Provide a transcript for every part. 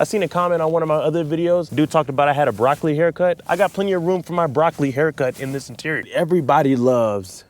I seen a comment on one of my other videos. Dude talked about I had a broccoli haircut. I got plenty of room for my broccoli haircut in this interior. Everybody loves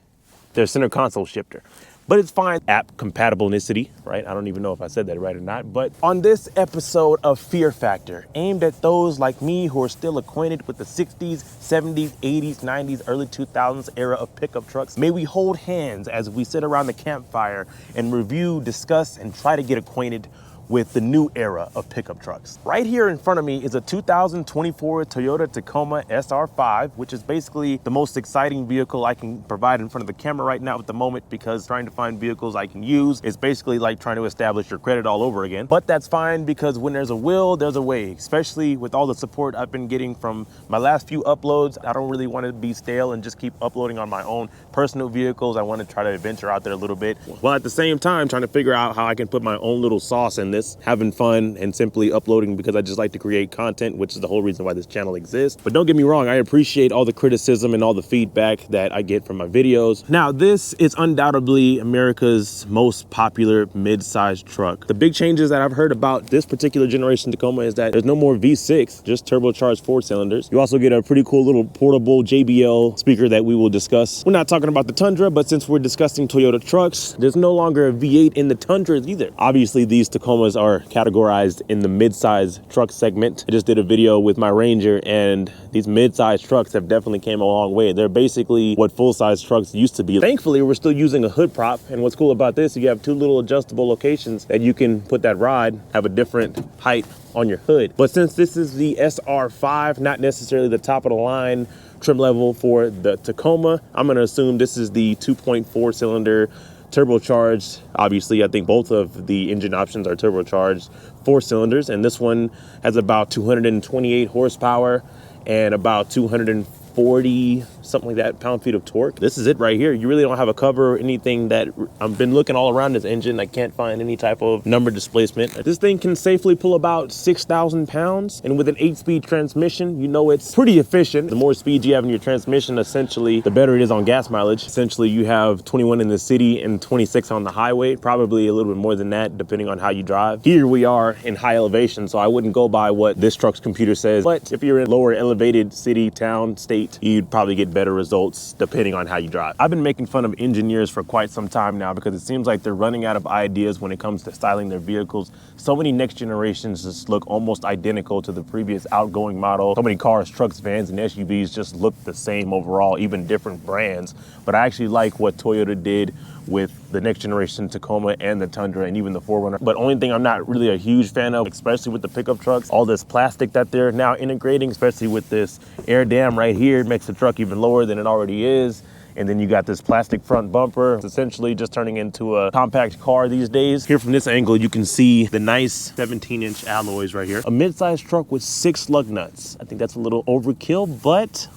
their center console shifter, but it's fine. App compatibilicity, right? I don't even know if I said that right or not. But on this episode of Fear Factor, aimed at those like me who are still acquainted with the 60s, 70s, 80s, 90s, early 2000s era of pickup trucks, may we hold hands as we sit around the campfire and review, discuss, and try to get acquainted with the new era of pickup trucks. Right here in front of me is a 2024 Toyota Tacoma SR5, which is basically the most exciting vehicle I can provide in front of the camera right now at the moment, because trying to find vehicles I can use is basically like trying to establish your credit all over again. But that's fine, because when there's a will, there's a way, especially with all the support I've been getting from my last few uploads. I don't really want to be stale and just keep uploading on my own personal vehicles. I want to try to adventure out there a little bit, while at the same time trying to figure out how I can put my own little sauce in this, having fun and simply uploading because I just like to create content, which is the whole reason why this channel exists. But don't get me wrong, I appreciate all the criticism and all the feedback that I get from my videos. Now, this is undoubtedly America's most popular mid-sized truck. The big changes that I've heard about this particular generation Tacoma is that there's no more V6, just turbocharged 4-cylinders. You also get a pretty cool little portable JBL speaker that we will discuss. We're not talking about the Tundra, but since we're discussing Toyota trucks, there's no longer a V8 in the Tundras either. Obviously, these Tacomas are categorized in the mid-size truck segment. I just did a video with my Ranger, and these mid-size trucks have definitely came a long way. They're basically what full-size trucks used to be. Thankfully, we're still using a hood prop, and what's cool about this, you have two little adjustable locations that you can put that ride, have a different height on your hood. But since this is the SR5, not necessarily the top of the line trim level for the Tacoma, I'm gonna assume this is the 2.4 cylinder turbocharged. Obviously, I think both of the engine options are turbocharged 4-cylinders, and this one has about 228 horsepower and about 240 something like that pound-feet of torque. This is it right here. You really don't have a cover or anything. That I've been looking all around this engine. I can't find any type of number displacement. This thing can safely pull about 6,000 pounds, and with an 8-speed transmission, you know it's pretty efficient. The more speed you have in your transmission, essentially, the better it is on gas mileage. Essentially, you have 21 in the city and 26 on the highway, probably a little bit more than that, depending on how you drive. Here we are in high elevation, so I wouldn't go by what this truck's computer says, but if you're in lower elevated city, town, state, you'd probably get better results depending on how you drive. I've been making fun of engineers for quite some time now, because it seems like they're running out of ideas when it comes to styling their vehicles. So many next generations just look almost identical to the previous outgoing model. So many cars, trucks, vans, and SUVs just look the same overall, even different brands. But I actually like what Toyota did with the next generation Tacoma and the Tundra and even the 4Runner. But only thing I'm not really a huge fan of, especially with the pickup trucks, all this plastic that they're now integrating, especially with this air dam right here, makes the truck even lower than it already is. And then you got this plastic front bumper. It's essentially just turning into a compact car these days. Here from this angle, you can see the nice 17-inch alloys right here. A mid-sized truck with 6 lug nuts. I think that's a little overkill, but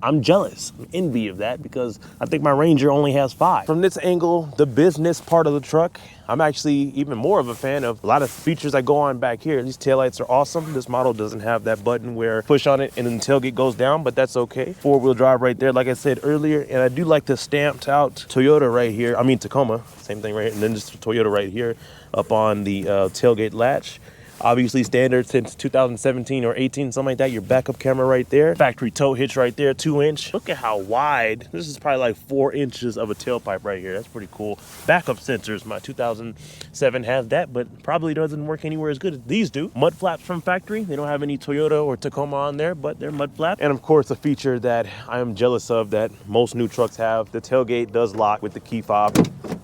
I'm jealous. I'm envy of that, because I think my Ranger only has 5. From this angle, the business part of the truck, I'm actually even more of a fan of a lot of features that go on back here. These taillights are awesome. This model doesn't have that button where push on it and then the tailgate goes down, but that's okay. 4-wheel drive right there, like I said earlier. And I do like the stamped out Toyota right here. I mean Tacoma, same thing right here. And then just Toyota right here up on the tailgate latch. Obviously standard since 2017 or 18, something like that. Your backup camera right there. Factory tow hitch right there, 2-inch. Look at how wide. This is probably like 4 inches of a tailpipe right here. That's pretty cool. Backup sensors. My 2007 has that, but probably doesn't work anywhere as good as these do. Mud flaps from factory. They don't have any Toyota or Tacoma on there, but they're mud flaps. And of course, a feature that I am jealous of that most new trucks have. The tailgate does lock with the key fob.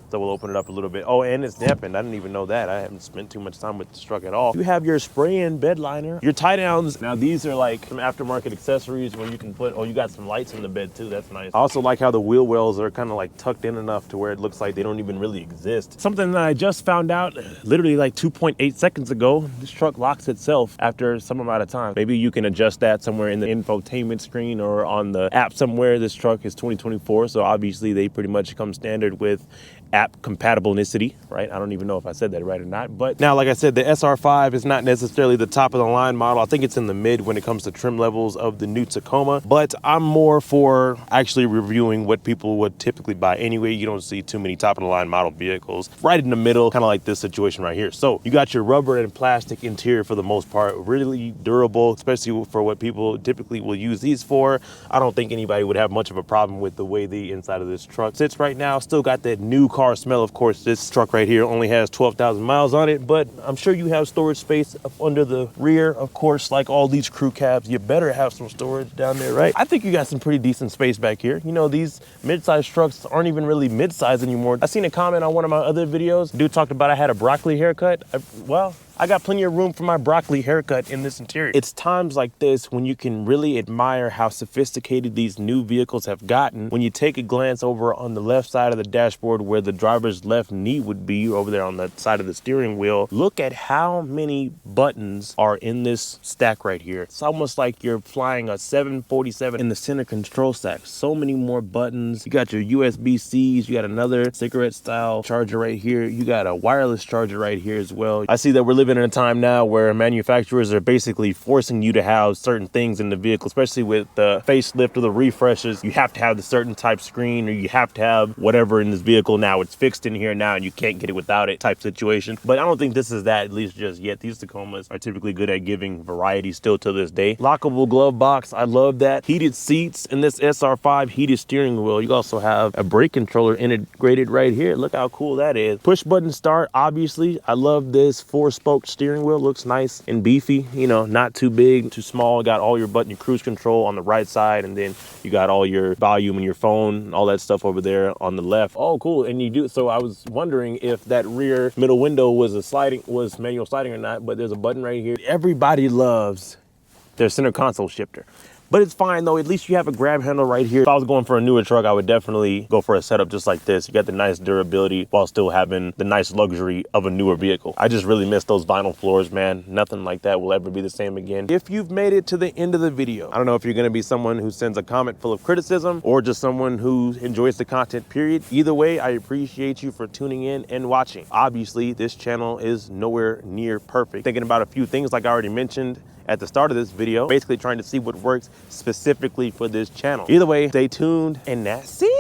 So we'll open it up a little bit. Oh, and it's dampened. I didn't even know that. I haven't spent too much time with this truck at all. You have your spray-in bed liner, your tie downs. Now these are like some aftermarket accessories where you can put, oh, you got some lights in the bed too. That's nice. I also like how the wheel wells are kind of like tucked in enough to where it looks like they don't even really exist. Something that I just found out literally like 2.8 seconds ago, this truck locks itself after some amount of time. Maybe you can adjust that somewhere in the infotainment screen or on the app somewhere. This truck is 2024, so obviously they pretty much come standard with app compatibilicity, right? I don't even know if I said that right or not. But now, like I said, the SR5 is not necessarily the top of the line model. I think it's in the mid when it comes to trim levels of the new Tacoma, but I'm more for actually reviewing what people would typically buy anyway. You don't see too many top of the line model vehicles right in the middle, kind of like this situation right here. So you got your rubber and plastic interior for the most part, really durable, especially for what people typically will use these for. I don't think anybody would have much of a problem with the way the inside of this truck sits right now. Still got that new car smell. Of course, this truck right here only has 12,000 miles on it, but I'm sure you have storage space up under the rear. Of course, like all these crew cabs, you better have some storage down there, right? I think you got some pretty decent space back here. You know, these mid-size trucks aren't even really mid-size anymore. I seen a comment on one of my other videos. Dude talked about I had a broccoli haircut. Well, I got plenty of room for my broccoli haircut in this interior. It's times like this when you can really admire how sophisticated these new vehicles have gotten. When you take a glance over on the left side of the dashboard where the driver's left knee would be over there on the side of the steering wheel, look at how many buttons are in this stack right here. It's almost like you're flying a 747 in the center control stack. So many more buttons. You got your USB-Cs, you got another cigarette style charger right here. You got a wireless charger right here as well. I see that we're living in a time now where manufacturers are basically forcing you to have certain things in the vehicle, especially with the facelift or the refreshes. You have to have the certain type screen, or you have to have whatever in this vehicle. Now it's fixed in here now and you can't get it without it type situation. But I don't think this is that, at least just yet. These Tacomas are typically good at giving variety still to this day. Lockable glove box, I love that. Heated seats in this SR5, heated steering wheel. You also have a brake controller integrated right here. Look how cool that is. Push button start, obviously. I love this 4-spoke steering wheel. Looks nice and beefy, you know, not too big, too small. Got all your button, your cruise control on the right side, and then you got all your volume and your phone, all that stuff over there on the left. Oh, cool. And you do, so I was wondering if that rear middle window was manual sliding or not, but there's a button right here. Everybody loves their center console shifter. But it's fine though, at least you have a grab handle right here. If I was going for a newer truck, I would definitely go for a setup just like this. You got the nice durability while still having the nice luxury of a newer vehicle. I just really miss those vinyl floors, man. Nothing like that will ever be the same again. If you've made it to the end of the video, I don't know if you're gonna be someone who sends a comment full of criticism or just someone who enjoys the content, period. Either way, I appreciate you for tuning in and watching. Obviously, this channel is nowhere near perfect. Thinking about a few things like I already mentioned at the start of this video, basically trying to see what works specifically for this channel. Either way, stay tuned, and that's it.